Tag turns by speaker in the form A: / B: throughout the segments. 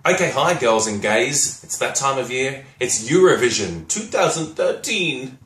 A: Okay, hi girls and gays. It's that time of year. It's Eurovision 2013.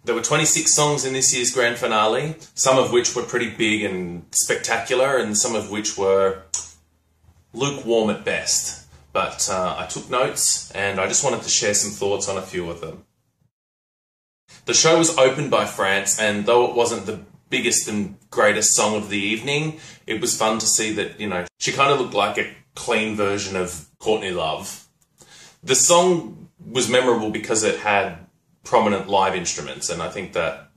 A: There were 26 songs in this year's grand finale, some of which were pretty big and spectacular, and some of which were lukewarm at best. But I took notes, and I just wanted to share some thoughts on a few of them. The show was opened by France, and though it wasn't the biggest and greatest song of the evening, it was fun to see that, you know, she kind of looked like a clean version of Courtney Love. The song was memorable because it had prominent live instruments, and I think that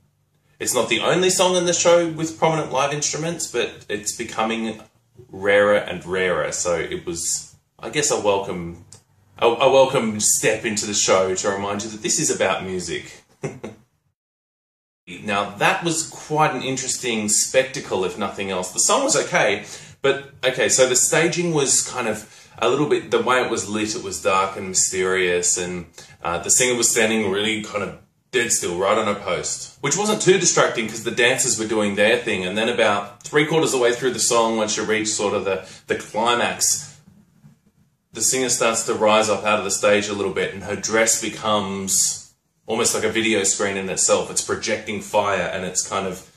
A: it's not the only song in the show with prominent live instruments, but it's becoming rarer and rarer, so it was, I guess, a welcome step into the show to remind you that this is about music. Now, that was quite an interesting spectacle, if nothing else. The song was okay, but, okay, so the staging was kind of a little bit, the way it was lit, it was dark and mysterious, and the singer was standing really kind of dead still, right on a post, which wasn't too distracting because the dancers were doing their thing, and then about 3/4 of the way through the song, once you reach sort of the climax, the singer starts to rise up out of the stage a little bit, and her dress becomes almost like a video screen in itself. It's projecting fire, and it's kind of,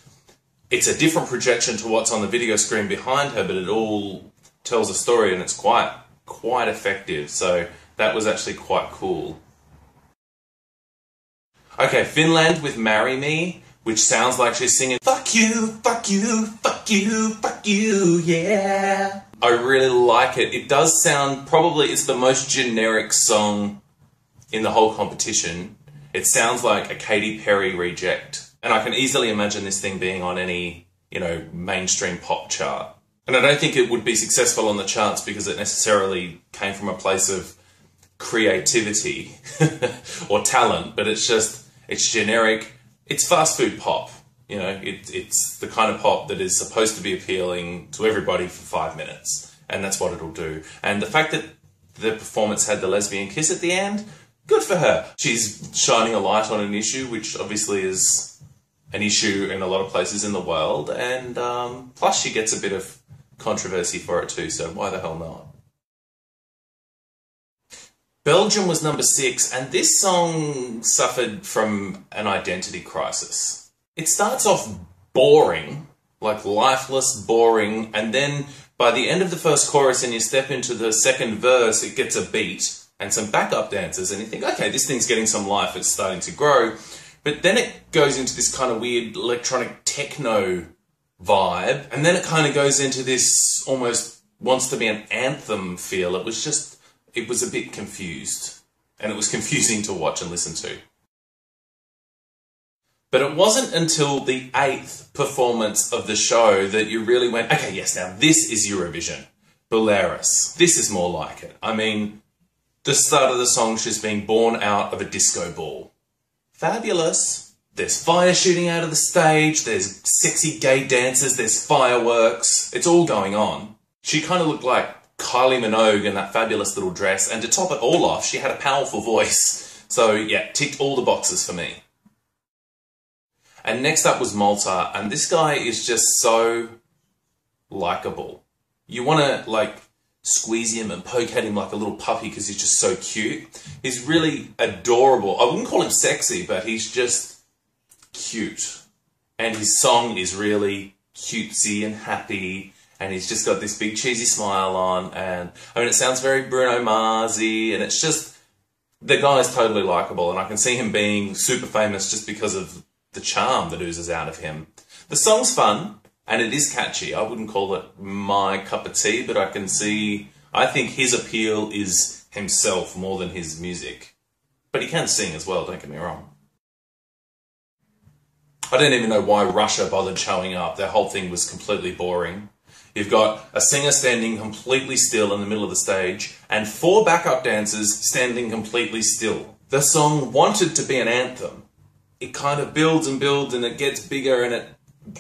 A: it's a different projection to what's on the video screen behind her, but it all tells a story, and it's quite effective. So that was actually quite cool. Okay, Finland with Marry Me, which sounds like she's singing, fuck you, fuck you, fuck you, fuck you, yeah. I really like it. It does sound, probably it's the most generic song in the whole competition. It sounds like a Katy Perry reject. And I can easily imagine this thing being on any, you know, mainstream pop chart. And I don't think it would be successful on the charts because it necessarily came from a place of creativity or talent, but it's just, it's generic. It's fast food pop. You know, it's the kind of pop that is supposed to be appealing to everybody for 5 minutes. And that's what it'll do. And the fact that the performance had the lesbian kiss at the end, good for her. She's shining a light on an issue, which obviously is an issue in a lot of places in the world, and plus she gets a bit of controversy for it too, so why the hell not? Belgium was number 6, and this song suffered from an identity crisis. It starts off boring, like lifeless, boring, and then by the end of the first chorus and you step into the second verse, it gets a beat and some backup dancers, and you think, okay, this thing's getting some life, it's starting to grow. But then it goes into this kind of weird electronic techno vibe, and then it kind of goes into this almost wants to be an anthem feel. It was a bit confused, and it was confusing to watch and listen to. But it wasn't until the 8th performance of the show that you really went, okay, yes, now this is Eurovision. Belarus. This is more like it. I mean, the start of the song, she's being born out of a disco ball. Fabulous. There's fire shooting out of the stage, there's sexy gay dancers, there's fireworks. It's all going on. She kind of looked like Kylie Minogue in that fabulous little dress, and to top it all off, she had a powerful voice. So yeah, ticked all the boxes for me. And next up was Malta, and this guy is just so likable. You want to, like, squeeze him and poke at him like a little puppy because he's just so cute. He's really adorable. I wouldn't call him sexy, but he's just cute. And his song is really cutesy and happy, and he's just got this big cheesy smile on, and I mean, it sounds very Bruno Mars-y, and it's just, the guy's totally likable, and I can see him being super famous just because of the charm that oozes out of him. The song's fun, and it is catchy. I wouldn't call it my cup of tea, but I think his appeal is himself more than his music. But he can sing as well, don't get me wrong. I don't even know why Russia bothered showing up. Their whole thing was completely boring. You've got a singer standing completely still in the middle of the stage, and 4 backup dancers standing completely still. The song wanted to be an anthem. It kind of builds and builds, and it gets bigger, and it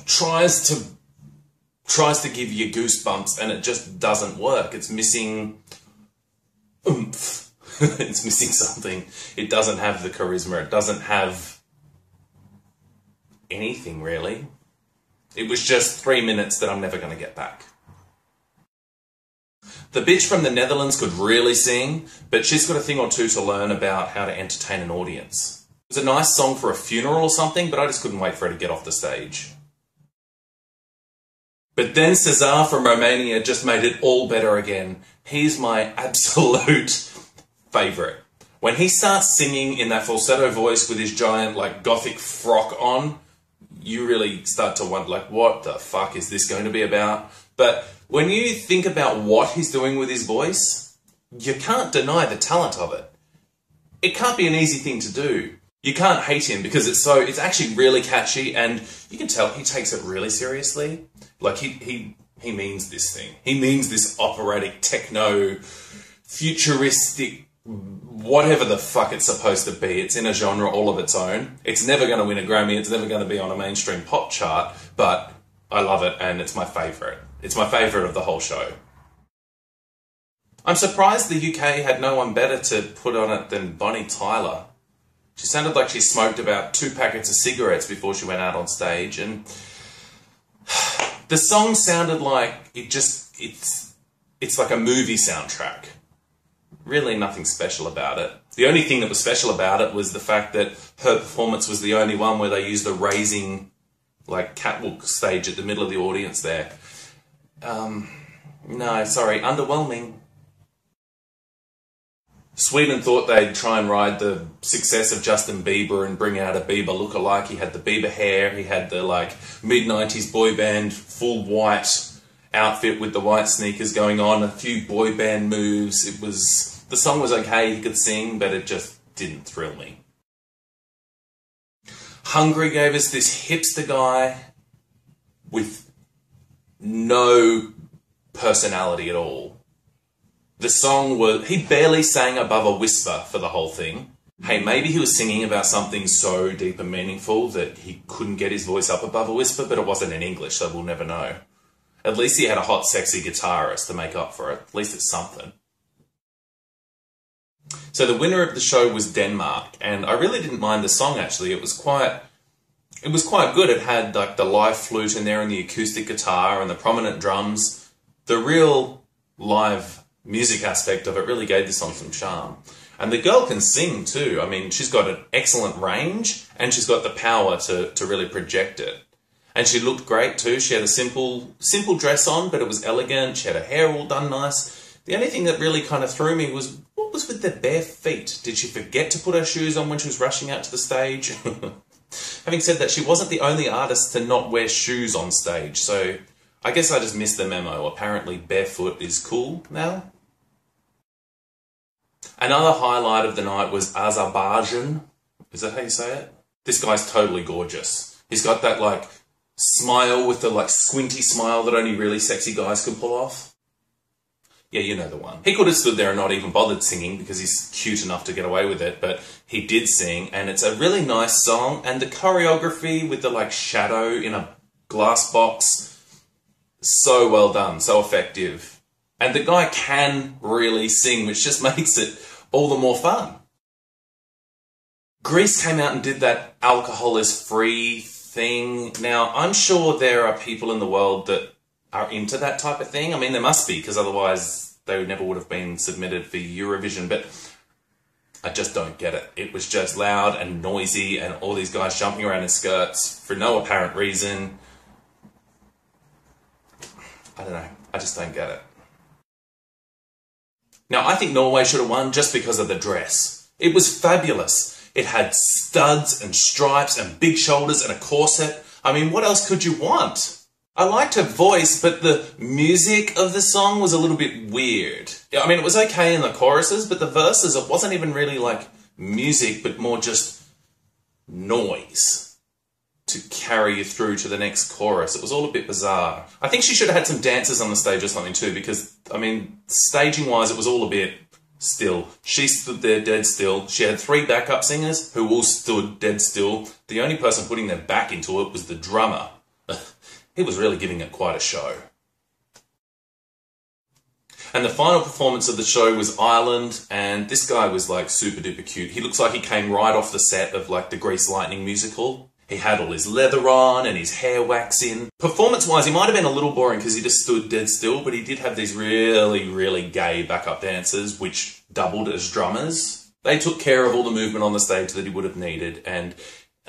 A: tries to give you goosebumps, and it just doesn't work. It's missing oomph. It's missing something. It doesn't have the charisma. It doesn't have anything, really. It was just 3 minutes that I'm never going to get back. The bitch from the Netherlands could really sing, but she's got a thing or two to learn about how to entertain an audience. It was a nice song for a funeral or something, but I just couldn't wait for her to get off the stage. But then Cesar from Romania just made it all better again. He's my absolute favourite. When he starts singing in that falsetto voice with his giant, like, gothic frock on, you really start to wonder, like, what the fuck is this going to be about? But when you think about what he's doing with his voice, you can't deny the talent of it. It can't be an easy thing to do. You can't hate him because it's actually really catchy, and you can tell he takes it really seriously. Like, he means this thing. He means this operatic, techno, futuristic, whatever the fuck it's supposed to be. It's in a genre all of its own. It's never going to win a Grammy. It's never going to be on a mainstream pop chart, but I love it, and it's my favourite. It's my favourite of the whole show. I'm surprised the UK had no one better to put on it than Bonnie Tyler. She sounded like she smoked about 2 packets of cigarettes before she went out on stage, and the song sounded like it's like a movie soundtrack. Really nothing special about it. The only thing that was special about it was the fact that her performance was the only one where they used a raising, like, catwalk stage at the middle of the audience there. No, sorry, underwhelming. Sweden thought they'd try and ride the success of Justin Bieber and bring out a Bieber lookalike. He had the Bieber hair, he had the, like, mid-90s boy band full white outfit with the white sneakers going on, a few boy band moves. The song was okay, he could sing, but it just didn't thrill me. Hungary gave us this hipster guy with no personality at all. The song was... he barely sang above a whisper for the whole thing. Hey, maybe he was singing about something so deep and meaningful that he couldn't get his voice up above a whisper, but it wasn't in English, so we'll never know. At least he had a hot, sexy guitarist to make up for it. At least it's something. So the winner of the show was Denmark, and I really didn't mind the song, actually. It was quite good. It had, like, the live flute in there and the acoustic guitar and the prominent drums. The real live music aspect of it really gave this song some charm. And the girl can sing too. I mean, she's got an excellent range and she's got the power to really project it. And she looked great too. She had a simple dress on, but it was elegant. She had her hair all done nice. The only thing that really kind of threw me was, what was with the bare feet? Did she forget to put her shoes on when she was rushing out to the stage? Having said that, she wasn't the only artist to not wear shoes on stage, so I guess I just missed the memo. Apparently barefoot is cool now. Another highlight of the night was Azerbaijan. Is that how you say it? This guy's totally gorgeous. He's got that, like, smile with the, like, squinty smile that only really sexy guys can pull off. Yeah, you know the one. He could have stood there and not even bothered singing because he's cute enough to get away with it, but he did sing, and it's a really nice song, and the choreography with the, like, shadow in a glass box, so well done, so effective. And the guy can really sing, which just makes it all the more fun. Greece came out and did that alcohol is free thing. Now, I'm sure there are people in the world that are into that type of thing. I mean, there must be, because otherwise they never would have been submitted for Eurovision, but I just don't get it. It was just loud and noisy and all these guys jumping around in skirts for no apparent reason. I don't know. I just don't get it. Now, I think Norway should have won just because of the dress. It was fabulous. It had studs and stripes and big shoulders and a corset. I mean, what else could you want? I liked her voice, but the music of the song was a little bit weird. I mean, it was okay in the choruses, but the verses, it wasn't even really like music, but more just noise to carry you through to the next chorus. It was all a bit bizarre. I think she should have had some dancers on the stage or something too, because, I mean, staging-wise, it was all a bit still. She stood there dead still. She had 3 backup singers who all stood dead still. The only person putting their back into it was the drummer. He was really giving it quite a show. And the final performance of the show was Ireland, and this guy was like super duper cute. He looks like he came right off the set of like the Grease Lightning musical. He had all his leather on and his hair wax in. Performance-wise, he might have been a little boring because he just stood dead still, but he did have these really, really gay backup dancers, which doubled as drummers. They took care of all the movement on the stage that he would have needed, and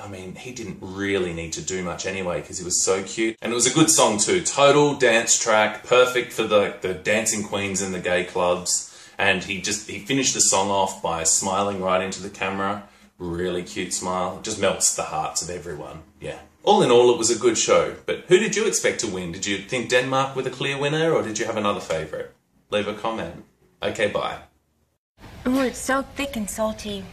A: I mean, he didn't really need to do much anyway because he was so cute. And it was a good song too. Total dance track, perfect for the dancing queens in the gay clubs. And he finished the song off by smiling right into the camera. Really cute smile. It just melts the hearts of everyone. Yeah. All in all, it was a good show. But who did you expect to win? Did you think Denmark were the clear winner, or did you have another favourite? Leave a comment. Okay, bye.
B: Oh, it's so thick and salty.